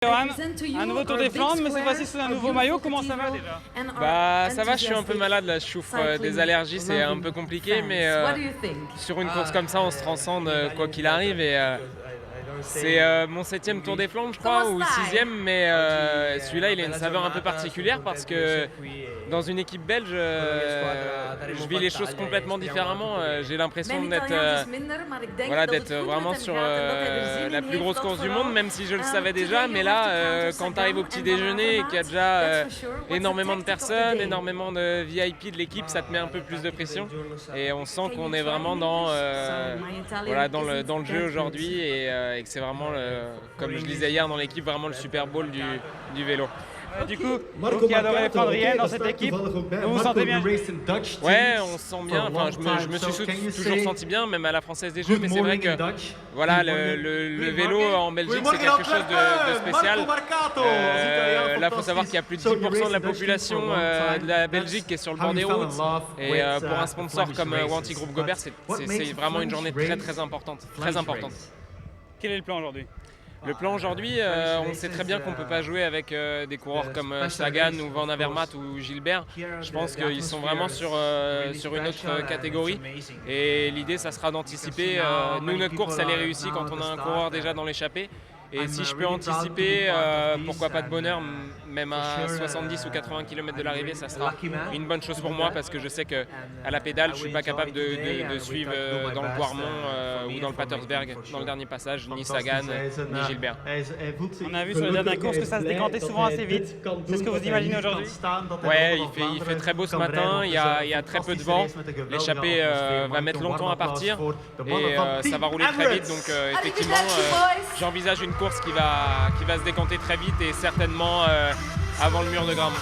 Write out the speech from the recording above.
Johan, un nouveau Tour des Flandres, mais cette fois-ci sous un nouveau maillot. Comment ça va déjà? Bah ça va, je suis un peu malade là, je souffre des allergies, c'est un peu compliqué, mais sur une course comme ça on se transcende quoi qu'il arrive et c'est mon 7e Tour des Flandres je crois, ou 6e, mais celui-là il a une saveur un peu particulière parce que dans une équipe belge je vis les choses complètement différemment. J'ai l'impression d'être vraiment sur la plus grosse course du monde, même si je le savais déjà, mais là quand tu arrives au petit déjeuner et qu'il y a déjà énormément de personnes, énormément de VIP de l'équipe, ça te met un peu plus de pression et on sent qu'on est vraiment dans le jeu aujourd'hui et que c'est vraiment, comme je disais hier dans l'équipe, vraiment le Super Bowl du vélo. Du coup, vous qui adorez les Flandriennes dans cette équipe, vous vous sentez bien? Ouais, on se sent bien, enfin, je me suis toujours senti bien, même à la Française des Jeux, mais c'est vrai que voilà, le vélo en Belgique c'est quelque chose de spécial. Là, il faut savoir qu'il y a plus de 10% de la population de la Belgique qui est sur le bord des routes, et pour un sponsor comme Wanty Group Gobert, c'est vraiment une journée très importante, très importante. Quel est le plan aujourd'hui? Le plan aujourd'hui, on sait très bien qu'on ne peut pas jouer avec des coureurs comme Sagan ou Van Avermaet ou Gilbert. Je pense qu'ils sont vraiment sur une autre catégorie. Et l'idée, ça sera d'anticiper. Nous, notre course, elle est réussie quand on a un coureur déjà dans l'échappée. Et si je peux anticiper, pourquoi pas de bonheur, même à 70 ou 80 km de l'arrivée, ça sera une bonne chose pour moi parce que je sais qu'à la pédale, je ne suis pas capable de suivre dans le Kwaremont ou dans le Patersberg, dans le dernier passage, ni Sagan, ni Gilbert. On a vu sur les dernières courses que ça se décantait souvent assez vite. C'est ce que vous imaginez aujourd'hui? Ouais, il fait très beau ce matin, il y a très peu de vent. L'échappée va mettre longtemps à partir et ça va rouler très vite. Donc effectivement, j'envisage une course qui va se décanter très vite et certainement avant le mur de Grammont.